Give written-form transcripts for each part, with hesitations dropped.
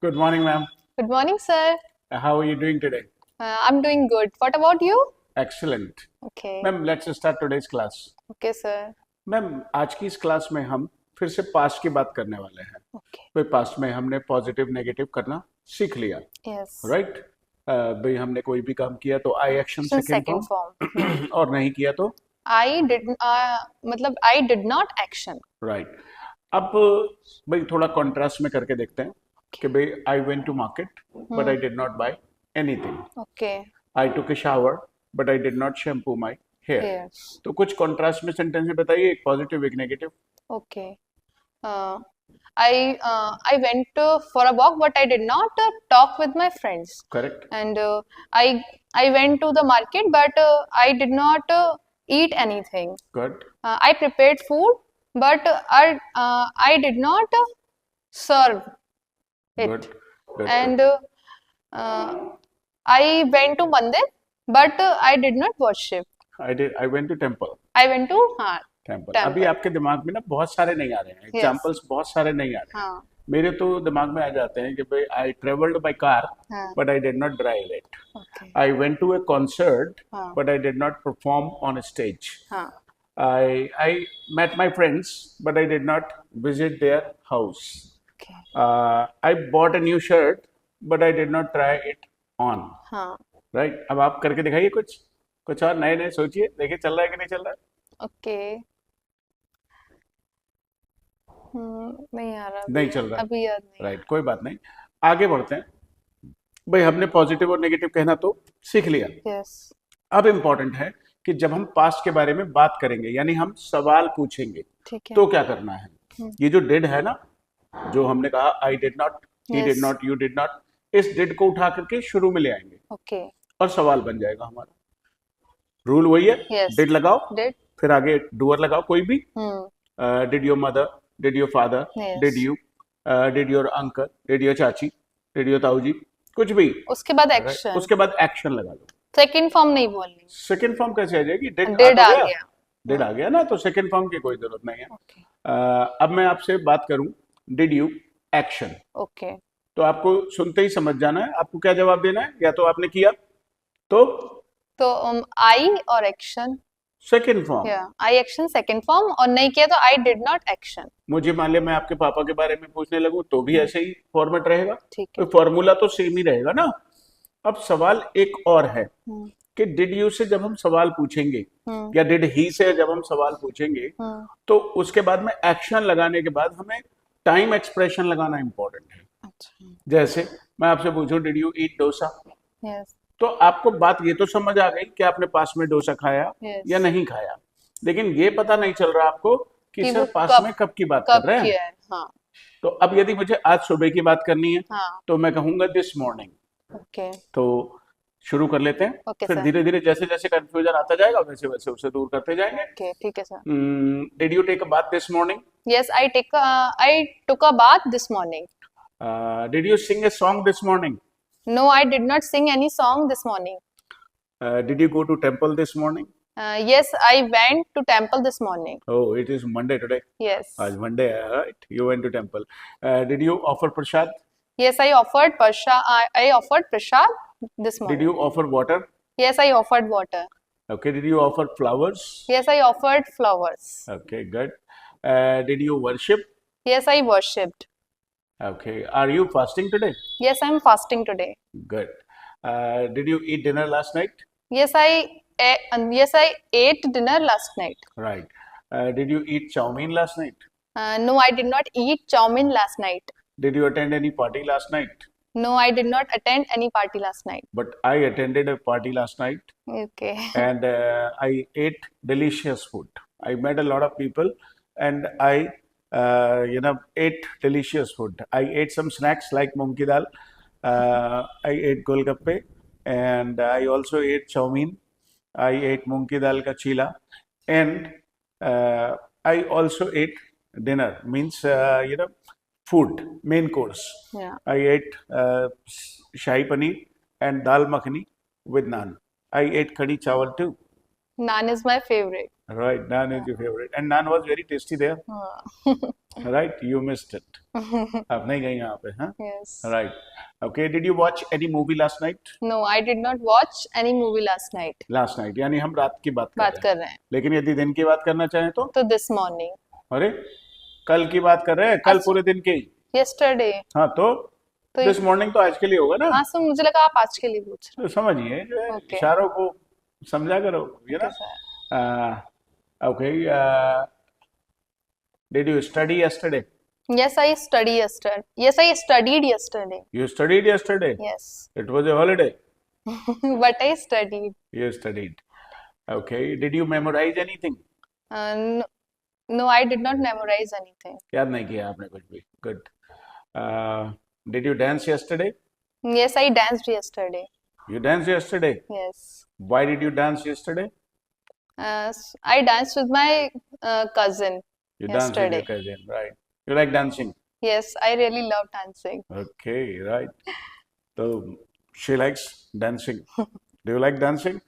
Good morning, ma'am. Good morning, sir. How are you doing today? I'm doing good. What about you? Excellent. Okay. Ma'am, let's start today's class. Okay, sir. Ma'am आज की इस class में हम फिर से past की बात करने वाले हैं। Okay. भाई पास्ट में हमने पॉजिटिव नेगेटिव करना सीख लिया, Yes. राइट? भाई हमने कोई भी काम किया तो I action So second second form. Form और नहीं किया तो मतलब I did not action. Right. अब भाई थोड़ा कॉन्ट्रास्ट में करके देखते हैं कि भाई I went to market but I did not buy anything. Okay. I took a shower but I did not shampoo my hair. Here. तो कुछ कॉन्ट्रास्ट में सेंटेंस बताइए, एक पॉजिटिव एक negative. Okay. Uh, I went for a walk, but I did not talk with my friends. Correct. And I went to the market, but I did not eat anything. Good. I prepared food, but I did not serve good. it. Good. And I went to mandir, but I did not worship. I went to temple. I went to temple. temple. अभी आपके दिमाग में ना बहुत सारे नहीं आ रहे हैं, एग्जाम्पल्स बहुत सारे नहीं आ रहे हैं। हाँ मेरे तो दिमाग में आ जाते हैं कि भाई आई ट्रेवल्ड बाय कार हाँ but I did not drive it. okay I went to a concert हाँ but I did not perform on stage. हाँ I met my friends but I did not visit their house. okay I bought a new shirt but I did not try it on. हाँ Right? अब आप करके दिखाइए कुछ और नए नए सोचिए, देखिए चल रहा है कि नहीं चल रहा है। okay नहीं आ रहा नहीं चल रहा है, अभी याद नहीं राइट, कोई बात नहीं। आगे बढ़ते हैं। भाई हमने पॉजिटिव और नेगेटिव कहना तो सीख लिया। yes अब इम्पोर्टेंट है कि जब हम पास्ट के बारे में बात करेंगे यानी हम सवाल पूछेंगे ठीक है तो क्या करना है। ये जो डिड है ना, जो हमने कहा आई did not, he did yes not, you did not, इस डिड को उठा करके शुरू में ले आएंगे okay और सवाल बन जाएगा हमारा। रूल वही है, yes डिड लगाओ did फिर आगे डूअर लगाओ कोई भी। hmm did your mother, did your father, yes did you, did your uncle, did your चाची, डिड योर ताऊजी, कुछ भी। उसके बाद right? एक्शन उसके बाद एक्शन लगा दो। सेकंड फॉर्म नहीं बोलनी सेकेंड फॉर्म कैसे आ जाएगी? डिड did आ आ तो गया, गया डिड आ गया ना, तो सेकेंड फॉर्म की कोई जरूरत नहीं है। okay अब मैं आपसे बात करूं डिड यू एक्शन, okay तो आपको सुनते ही समझ जाना है आपको क्या जवाब देना है। या तो आपने किया तो तो आई और एक्शन सेकेंड फॉर्म। या आई एक्शन सेकंड फॉर्म और नहीं किया तो आई डिड नॉट एक्शन मुझे मान लिया मैं आपके पापा के बारे में पूछने लगूं तो भी ऐसे ही फॉर्मेट रहेगा, ठीक है तो फॉर्मूला तो सेम ही रहेगा ना। अब सवाल एक और है हम्म कि डिड यू से जब हम सवाल पूछेंगे हम्म या डिड ही से जब हम सवाल पूछेंगे हम्म तो उसके बाद में एक्शन लगाने के बाद हमें टाइम एक्सप्रेशन लगाना इंपॉर्टेंट है। अच्छा जैसे मैं आपसे पूछूं did you eat dosa, yes तो आपको बात ये तो समझ आ गई कि आपने पास में डोसा खाया यस या नहीं खाया, लेकिन ये पता नहीं चल रहा आपको कि कि सर वो पास में कब की बात कब कर रहे हैं। किया है हाँ तो अब यदि मुझे आज सुबह की बात करनी है हाँ तो मैं कहूंगा दिस मॉर्निंग। ओके तो शुरू कर लेते हैं, ओके फिर सर धीरे धीरे जैसे जैसे कंफ्यूजन आता जाएगा वैसे वैसे उसे दूर करते जाएंगे। ओके ठीक है sir did you take a bath this morning, yes I took a bath this morning did you sing a song this morning, no I did not sing any song this morning did you go to temple this morning. Yes I went to temple this morning Oh, it is Monday today. यस आज Monday है, right? You went to temple. Did you offer prasad? Yes I offered prasad this Did morning you offer water? yes I offered water Okay. Did you offer flowers? yes I offered flowers Okay, good. Did you worship? yes I worshipped Okay. Are you fasting today? yes I'm fasting today Good. Did you eat dinner last night? yes yes I ate dinner last night Right. Did you eat chow mein last night? no I did not eat chow mein last night Did you attend any party last night? no I did not attend any party last night But I attended a party last night okay and I ate delicious food. I met a lot of people and I ate delicious food. I ate some snacks like moong ki dal. I ate golgappe and I also ate chow mein. I ate moong ki dal ka chila and I also ate dinner, means food, main course. yeah I ate shahi paneer and dal makhani with naan. I ate kadi chawal too. naan is my favorite Right, naan is your favorite, and naan was very tasty there. Right, you missed it. आप नहीं गए यहाँ पे, हाँ? Yes. Right. Okay. Did you watch any movie last night? No, I did not watch any movie last night. Last night, यानी हम रात की बात कर बात रहे कर हैं. रहे हैं. लेकिन यदि दिन की बात करना चाहें तो this morning. अरे कल की बात कर रहे हैं, कल पूरे दिन की. Yesterday. हाँ तो तो दिस मॉर्निंग तो आज के लिए होगा ना. हाँ, सो मुझे लगा आप आज के लिए पूछ रहे तो समझिए जो है Okay. इशारों को समझा करो, you know. Okay. Did you study yesterday? Yes, I studied yesterday. Yes, I studied yesterday. You studied yesterday? Yes. It was a holiday. But I studied. You studied. Okay. Did you memorize anything? No, no, I did not memorize anything. याद नहीं किया आपने कुछ भी. Good. Did you dance yesterday? Yes, I danced yesterday. You danced yesterday. Yes. Why did you dance yesterday? I danced with my cousin You danced with your yesterday. cousin, right? You like dancing? Yes, I really love dancing. Okay, right. So she likes dancing. Do you like dancing?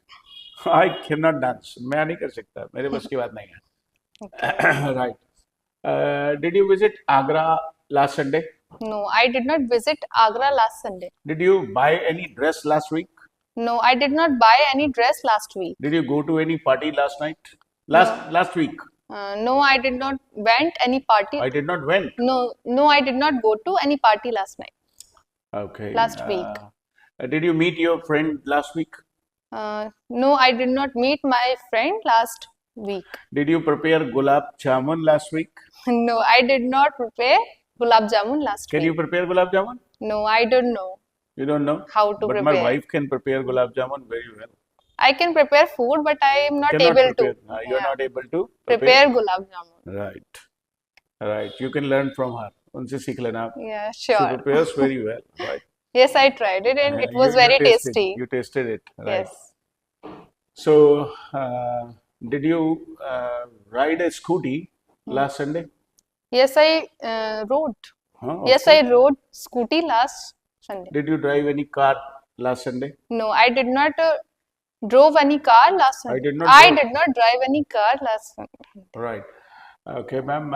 I cannot dance. मैं नहीं कर सकता. मेरे बस की बात नहीं है. Right. Did you visit Agra last Sunday? No, I did not visit Agra last Sunday. Did you buy any dress last week? No, I did not buy any dress last week. Did you go to any party last night? Last week? No, I did not went any party. I did not went. No, I did not go to any party last night. Okay. Last week. Did you meet your friend last week? No, I did not meet my friend last week. Did you prepare gulab jamun last week? No, I did not prepare gulab jamun last Can week. you prepare gulab jamun? No, I don't know You don't know? how to But my prepare. wife can prepare gulab jamun very well. I can prepare food, but I am not Cannot able prepare. to You're yeah, not able to prepare gulab jamun. Right. Right. You can learn from her. उनसे सीख लेना आप. Yeah, She sure. prepares very well. Right. Yes, I tried it and it You- was you very tasted- tasty. You tasted it. Right. Yes. So, did you ride a scooty last Sunday? Yes, I rode. Huh? Yes, I rode scooty last Sunday. Did you drive any car last Sunday? No, I did not drove any car last Sunday. did not I drive. did not drive any car last Sunday. Right. Okay, ma'am.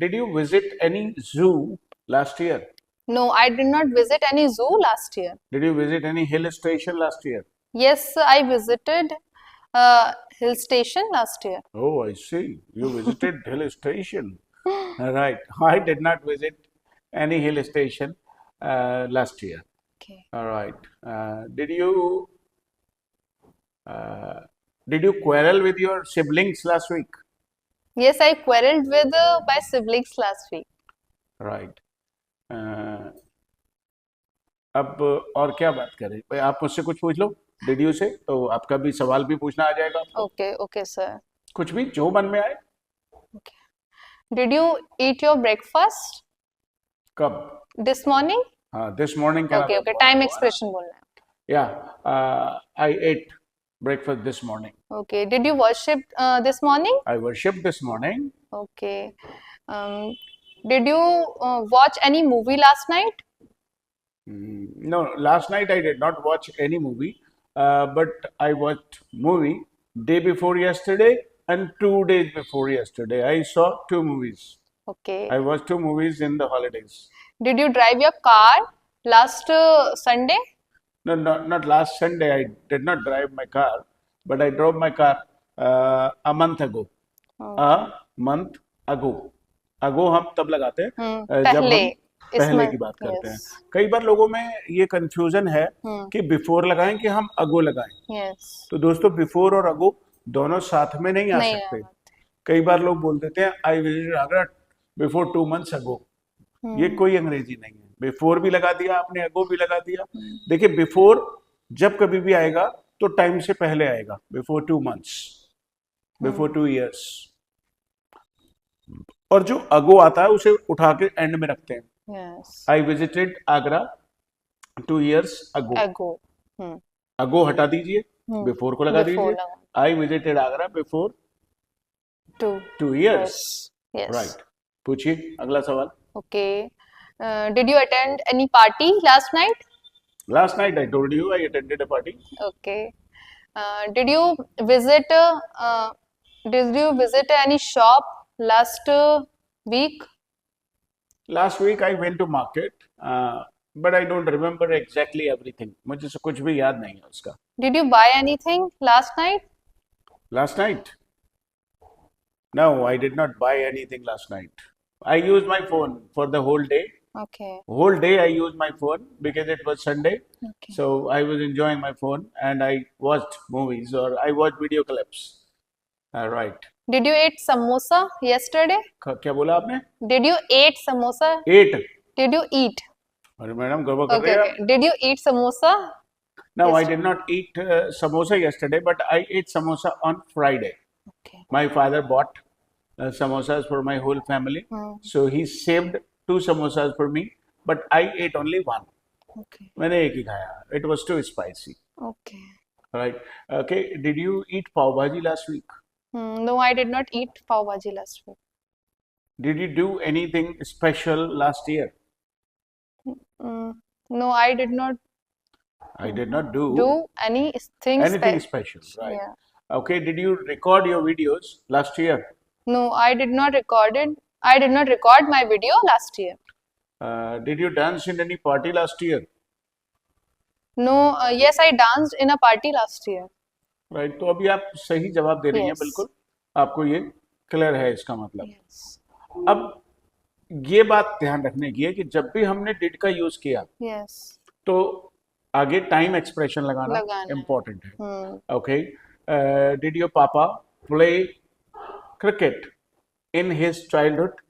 Did you visit any zoo last year? No, I did not visit any zoo last year. Did you visit any hill station last year? Yes, I visited hill station last year. Oh, I see. You visited hill station. Right. I did not visit any hill station last year. Okay. All right. Did you quarrel with your siblings last week? Yes, I quarreled with my siblings last week. Right. अब और क्या बात करें भाई, आप मुझसे कुछ पूछ लो डिड से, तो आपका भी सवाल भी पूछना आ जाएगा आपको. Okay, okay, sir. कुछ भी जो मन में आए. Okay. Did you eat your breakfast कब? this morning? हाँ, this morning का Okay, okay. Time expression बोलना है. Yeah, I ate breakfast this morning. Okay. Did you worship this morning? I worshipped this morning. Okay. Did you watch any movie last night? No, last night I did not watch any movie, but I watched movie day before yesterday and 2 days before yesterday. I saw 2 movies. Okay. I watched 2 movies in the holidays. Did you drive your car last Sunday? No, not last Sunday. I did not drive my car, but I drove my car a month ago. A month ago. Ago हम तब लगाते हैं जब पहले हम पहले इसमें की बात करते हैं. yes, कई बार लोगों में ये कंफ्यूजन है कि बिफोर लगाएं कि हम अगो लगाएं. yes. तो दोस्तों बिफोर और अगो दोनों साथ में नहीं आ नहीं सकते. आ कई बार लोग बोल देते हैं I visited Agra before 2 months अगो. ये कोई अंग्रेजी नहीं है. बिफोर भी लगा दिया आपने, अगो भी लगा दिया. देखिए बिफोर जब कभी भी आएगा तो टाइम से पहले आएगा. Before 2 months, before 2 years. और जो अगो आता है उसे उठा के एंड में रखते हैं. yes. I visited Agra 2 years ago. Ago. अगो हटा दीजिए, बिफोर को लगा Before दीजिए. लगा. I visited Agra before Two. 2 years. Yes. Right. पूछिए अगला सवाल. Okay. Did you attend any party last night? Last night I told you I attended a party. Okay. Did you visit Did you visit any shop last week? Last week I went to market, but I don't remember exactly everything. मुझे से कुछ भी याद नहीं है उसका. Did you buy anything last night? Last night? No, I did not buy anything last night. I used my phone for the whole day. Okay. Whole day I used my phone because it was Sunday. Okay. So I was enjoying my phone and I watched movies or I watched video clips. Right. Did you eat samosa yesterday? क्या बोला आपने? Did you eat samosa? Eight. Did you eat? अरे madam गड़बड़ कर Okay, रहे हैं okay. Did you eat samosa? No, I Yesterday. did not eat samosa yesterday, but I ate samosa on Friday. Okay. My father bought samosas for my whole family. So he saved 2 samosas for me, but I ate only one. Okay. मैंने एक ही खाया. It was too spicy. Okay. Right. Okay. Did you eat pav bhaji last week? No, I did not eat pav bhaji last week. Did you do anything special last year? No, I did not I did not do anything anything special. Right. Yeah. Okay. Did you record your videos last year? No, I did not record it. I did not record my video last year. Did you dance in any party last year? No, yes, I danced in a party last year. Right. तो अभी आप सही जवाब दे रही हैं. Yes. बिल्कुल आपको ये क्लियर है इसका मतलब. Yes. अब ये बात ध्यान रखने की है कि जब भी हमने डिड का यूज किया Yes. तो आगे टाइम एक्सप्रेशन लगाना लगाना है. इम्पोर्टेंट है. Okay. Did your papa play cricket in his childhood?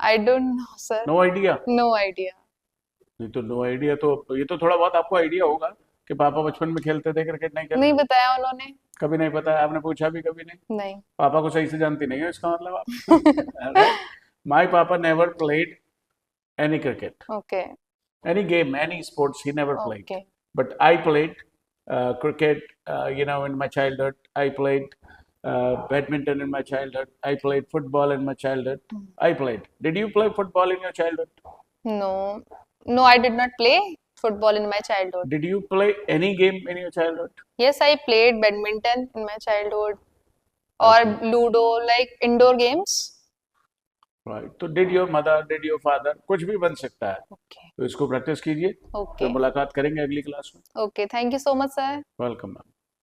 I don't know, sir. No idea. No idea. ये तो नो आइडिया. तो ये तो थोड़ा बहुत आपको आइडिया होगा कि पापा बचपन में खेलते थे क्रिकेट. नहीं खेलते? नहीं बताया उन्होंने. कभी नहीं पता. आपने पूछा भी कभी नहीं? नहीं. पापा को सही से जानती नहीं हो इसका मतलब आप. My papa never played any cricket, Okay. any game, any sports. He never played. Okay. But I played cricket. In my childhood, I played badminton in my childhood. I played football in my childhood. I played. Did you play football in your childhood? No. No, I did not play football in my childhood. Did you play any game in your childhood? Yes, I played badminton in my childhood or Ludo, like indoor games. Right. तो did your mother, did your father, कुछ भी बन सकता है. Okay. तो इसको practice कीजिए. Okay. तो मुलाकात करेंगे अगली क्लास में. Okay. Thank you so much, sir. Welcome ma'am.